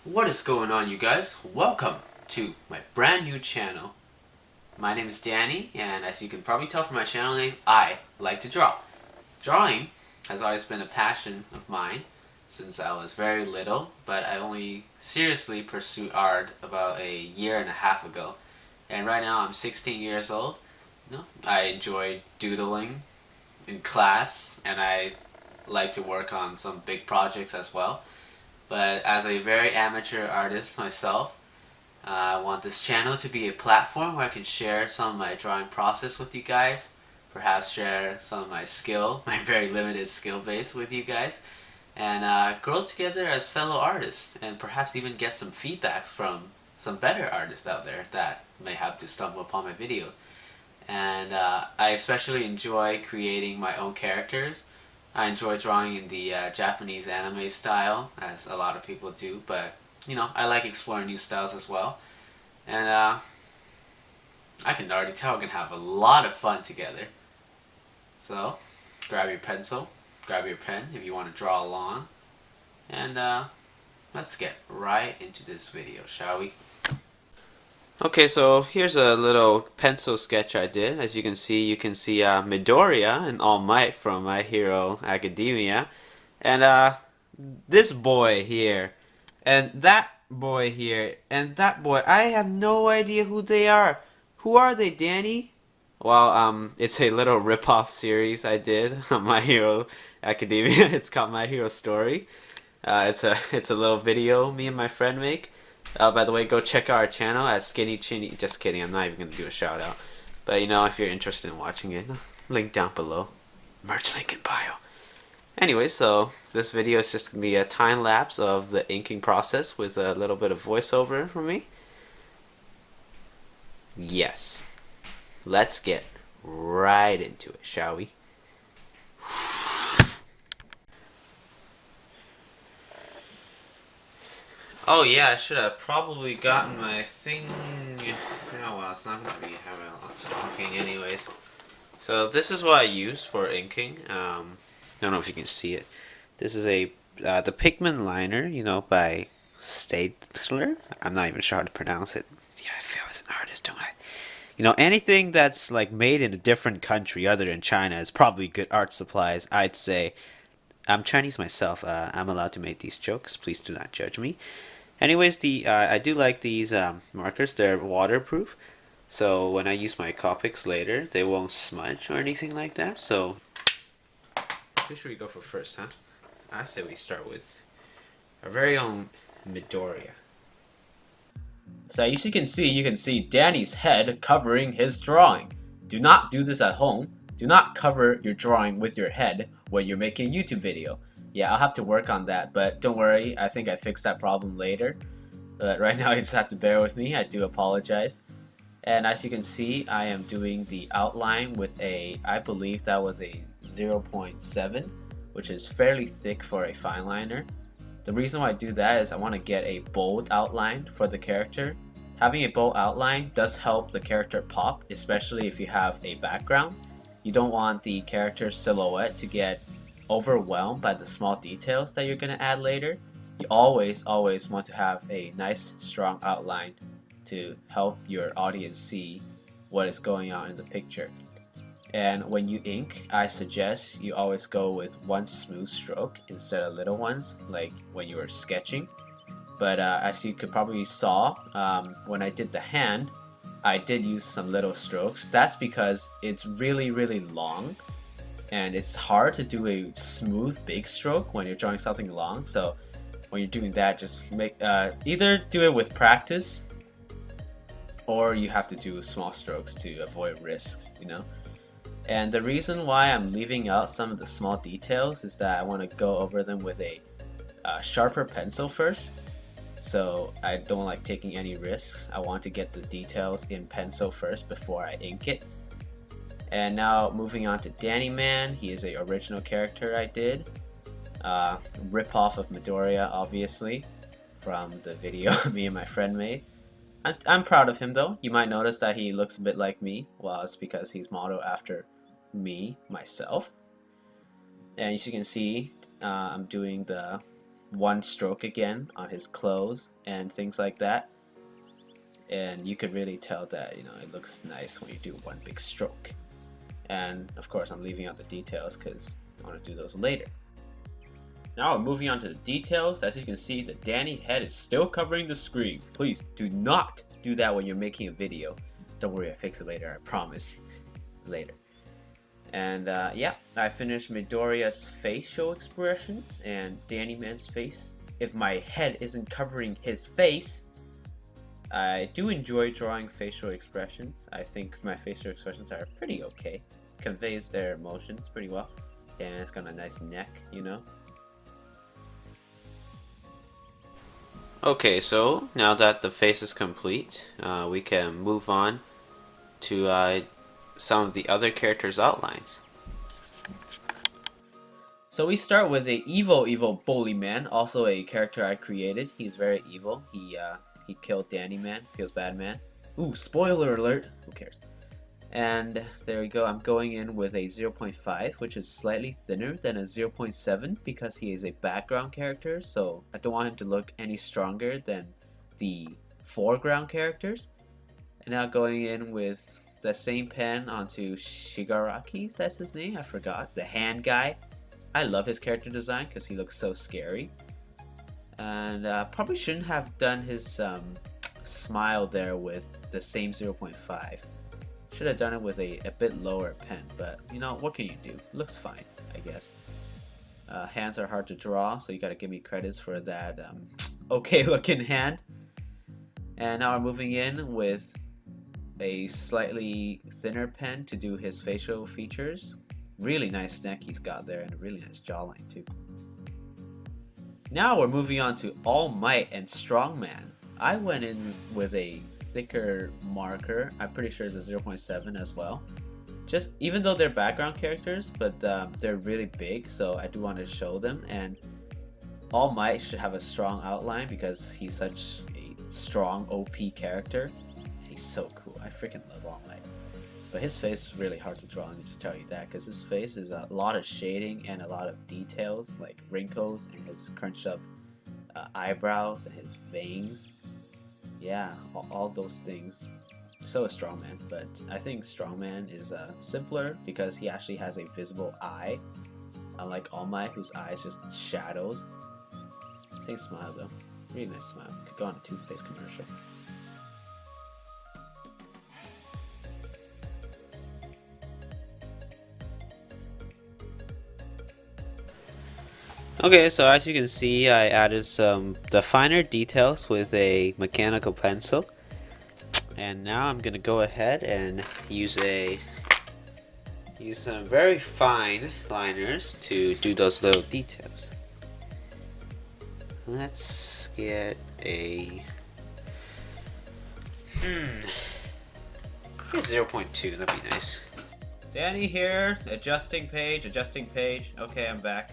What is going on, you guys? Welcome to my brand new channel. My name is Danny, and as you can probably tell from my channel name, I like to draw. Drawing has always been a passion of mine since I was very little, but I only seriously pursued art about a year and a half ago. And right now I'm 16 years old. I enjoy doodling in class, and I like to work on some big projects as well. But as a very amateur artist myself, I want this channel to be a platform where I can share some of my drawing process with you guys, perhaps share some of my skill, my very limited skill base with you guys, and grow together as fellow artists, and perhaps even get some feedbacks from some better artists out there that may have to stumble upon my video. And I especially enjoy creating my own characters. I enjoy drawing in the Japanese anime style, as a lot of people do, but I like exploring new styles as well. And I can already tell we're going to have a lot of fun together. So, grab your pencil, grab your pen if you want to draw along, and let's get right into this video, shall we? Okay, so here's a little pencil sketch I did. As you can see Midoriya and All Might from My Hero Academia. And this boy here. And that boy here. And that boy. I have no idea who they are. Who are they, Danny? Well, it's a little rip-off series I did on My Hero Academia. It's called My Hero Story. It's a little video me and my friend make. By the way, go check out our channel at Skinny Chinny. Just kidding, I'm not even gonna do a shout out. But if you're interested in watching it, link down below. Merch link in bio. Anyway, so this video is just gonna be a time lapse of the inking process with a little bit of voiceover from me. Yes. Let's get right into it, shall we? Oh yeah, I should have probably gotten my thing. Oh well, it's not gonna be having a lot of talking anyways. So this is what I use for inking. I don't know if you can see it. This is the pigment liner, by Stadler. I'm not even sure how to pronounce it. Yeah, I fail as an artist, don't I? Anything that's like made in a different country other than China is probably good art supplies, I'd say. I'm Chinese myself. I'm allowed to make these jokes. Please do not judge me. Anyways, I do like these markers. They're waterproof, so when I use my Copics later, they won't smudge or anything like that. So, who should we go for first, huh? I say we start with our very own Midoriya. So as you can see Danny's head covering his drawing. Do not do this at home. Do not cover your drawing with your head when you're making a YouTube video. Yeah, I'll have to work on that, but don't worry, I think I fixed that problem later. But right now you just have to bear with me, I do apologize. And as you can see, I am doing the outline with I believe that was a 0.7, which is fairly thick for a fine liner. The reason why I do that is I want to get a bold outline for the character. Having a bold outline does help the character pop, especially if you have a background. You don't want the character's silhouette to get overwhelmed by the small details that you're going to add later. You always want to have a nice strong outline to help your audience see what is going on in the picture. And when you ink, I suggest you always go with one smooth stroke instead of little ones, like when you were sketching. But as you could probably saw, when I did the hand, I did use some little strokes. That's because it's really long, and it's hard to do a smooth big stroke when you're drawing something long. So when you're doing that, just make either do it with practice, or you have to do small strokes to avoid risk, And the reason why I'm leaving out some of the small details is that I want to go over them with a sharper pencil first. So I don't like taking any risks. I want to get the details in pencil first before I ink it. And now moving on to Danny Man. He is an original character I did. Rip-off of Midoriya, obviously, from the video me and my friend made. I'm proud of him though. You might notice that he looks a bit like me. Well, it's because he's modeled after myself. And as you can see, I'm doing the one stroke again on his clothes and things like that. And you could really tell that, you know, it looks nice when you do one big stroke. And of course, I'm leaving out the details because I want to do those later. Now we're moving on to the details. As you can see, the Danny head is still covering the screen. Please do not do that when you're making a video. Don't worry, I fix it later, I promise. Later. And yeah, I finished Midoriya's facial expressions and Danny Man's face. If my head isn't covering his face, I do enjoy drawing facial expressions. I think my facial expressions are pretty okay. Conveys their emotions pretty well. And it's got a nice neck, you know. Okay, so now that the face is complete, we can move on to some of the other characters' outlines. So we start with a evil bully man, also a character I created. He's very evil. He killed Danny Man, feels bad man. Ooh, spoiler alert. Who cares? And there we go. I'm going in with a 0.5, which is slightly thinner than a 0.7 because he is a background character, so I don't want him to look any stronger than the foreground characters. And now going in with the same pen onto Shigaraki, that's his name, I forgot, the hand guy. I love his character design because he looks so scary. And probably shouldn't have done his smile there with the same 0.5. Should have done it with a bit lower pen, but you know, what can you do? Looks fine, I guess. Hands are hard to draw, so you gotta give me credits for that okay looking hand. And now we're moving in with a slightly thinner pen to do his facial features. Really nice neck he's got there and a really nice jawline too. Now we're moving on to All Might and Strongman. I went in with a thicker marker. I'm pretty sure it's a 0.7 as well. Just even though they're background characters, but they're really big, so I do want to show them. And All Might should have a strong outline because he's such a strong OP character. He's so cool. I freaking love All Might. But his face is really hard to draw, let me just tell you that, because his face is a lot of shading and a lot of details, like wrinkles and his crunched up eyebrows and his veins. Yeah, all those things. So is Strongman, but I think Strongman is simpler because he actually has a visible eye, unlike All Might, whose eye is just shadows. Same smile though, really nice smile. Could go on a toothpaste commercial. Okay, so as you can see, I added some the finer details with a mechanical pencil. And now I'm gonna go ahead and use some very fine liners to do those little details. Let's get a 0.2, that'd be nice. Danny here, adjusting page. Okay, I'm back.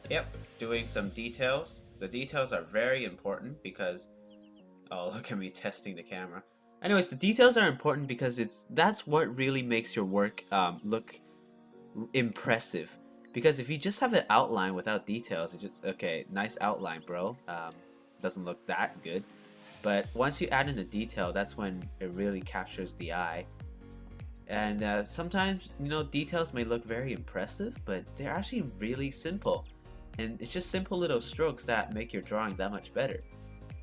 Yep, doing some details. The details are very important because, oh, look at me testing the camera. Anyways, the details are important because that's what really makes your work look impressive. Because if you just have an outline without details, it's just, okay, nice outline, bro. Doesn't look that good. But once you add in the detail, that's when it really captures the eye. And sometimes, you know, details may look very impressive, but they're actually really simple. And it's just simple little strokes that make your drawing that much better.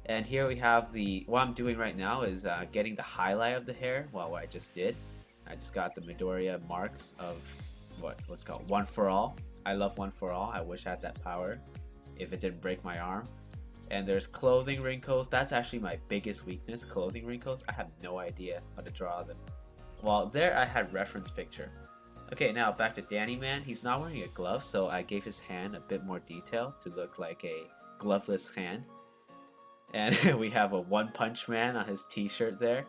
And here we have what I'm doing right now is getting the highlight of the hair. Well, what I just did. I just got the Midoriya marks of what's called One for All. I love One for All. I wish I had that power if it didn't break my arm. And there's clothing wrinkles. That's actually my biggest weakness, clothing wrinkles. I have no idea how to draw them. Well, there I had reference picture. Okay, now back to Danny Man. He's not wearing a glove, so I gave his hand a bit more detail to look like a gloveless hand. And we have a One Punch Man on his t-shirt there.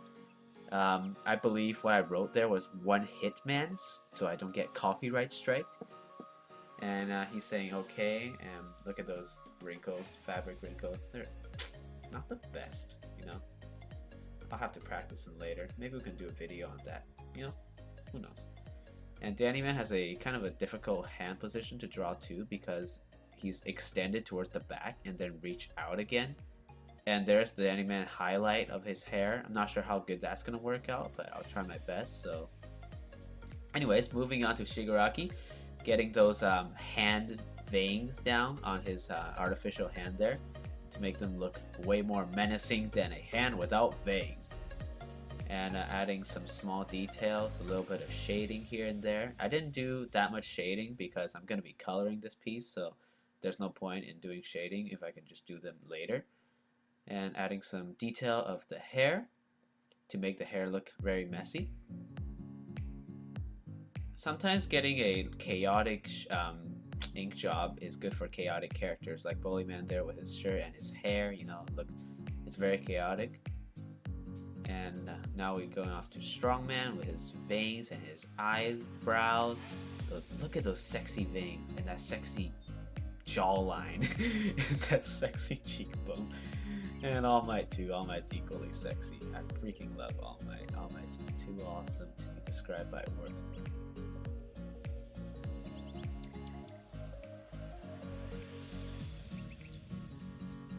I believe what I wrote there was One Hit Man, so I don't get copyright striked. And he's saying okay, and look at those wrinkles, fabric wrinkles. They're not the best, you know. I'll have to practice them later. Maybe we can do a video on that, you know, who knows. And Danny Man has a kind of a difficult hand position to draw too because he's extended towards the back and then reach out again. And there's the anime highlight of his hair. I'm not sure how good that's gonna work out, but I'll try my best. So anyways, moving on to Shigaraki, getting those hand veins down on his artificial hand there to make them look way more menacing than a hand without veins. And adding some small details, a little bit of shading here and there. I didn't do that much shading because I'm going to be coloring this piece, so there's no point in doing shading if I can just do them later. And adding some detail of the hair to make the hair look very messy. Sometimes getting a chaotic ink job is good for chaotic characters, like Bullyman there with his shirt and his hair, you know, look, it's very chaotic. And now we're going off to Strongman with his veins and his eyebrows. Look at those sexy veins and that sexy jawline and that sexy cheekbone. And All Might too. All Might's equally sexy. I freaking love All Might. All Might's just too awesome to be described by words.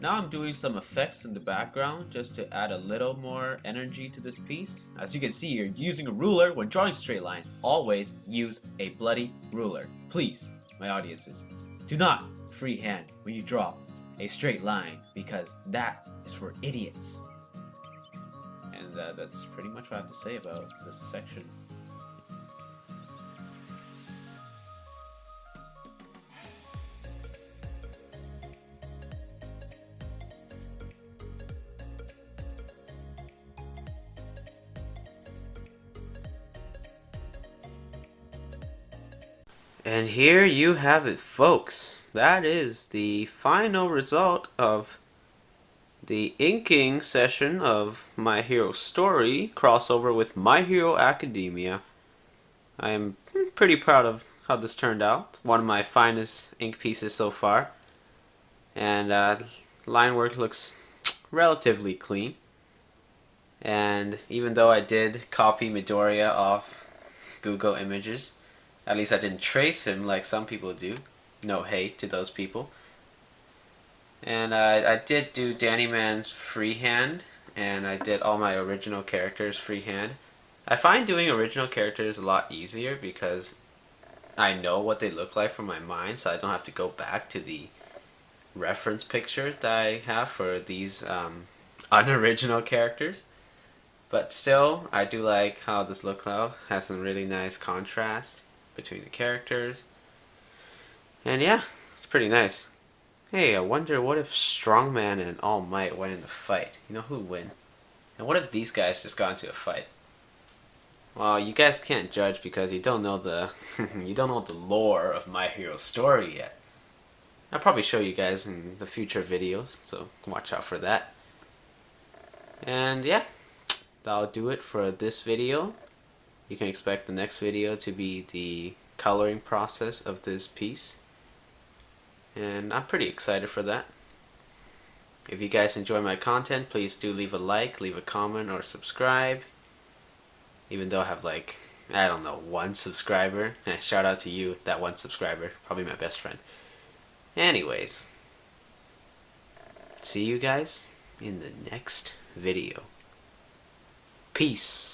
Now I'm doing some effects in the background just to add a little more energy to this piece. As you can see, you're using a ruler when drawing straight lines. Always use a bloody ruler. Please, my audiences, do not freehand when you draw a straight line because that is for idiots. And that's pretty much what I have to say about this section. And here you have it, folks. That is the final result of the inking session of My Hero Story crossover with My Hero Academia. I am pretty proud of how this turned out. One of my finest ink pieces so far. And line work looks relatively clean. And even though I did copy Midoriya off Google Images, at least I didn't trace him like some people do. No hate to those people. And I did do Danny Man's freehand, and I did all my original characters freehand. I find doing original characters a lot easier because I know what they look like from my mind, so I don't have to go back to the reference picture that I have for these unoriginal characters. But still, I do like how this look like. Has some really nice contrast between the characters. And yeah, it's pretty nice. Hey, I wonder what if Strongman and All Might went in a fight? You know who would win? And what if these guys just got into a fight? Well, you guys can't judge because you don't know the you don't know the lore of My Hero Story yet. I'll probably show you guys in the future videos, so watch out for that. And yeah, that'll do it for this video. You can expect the next video to be the coloring process of this piece. And I'm pretty excited for that. If you guys enjoy my content, please do leave a like, leave a comment, or subscribe. Even though I have like, I don't know, 1 subscriber. Shout out to you, that 1 subscriber. Probably my best friend. Anyways, see you guys in the next video. Peace.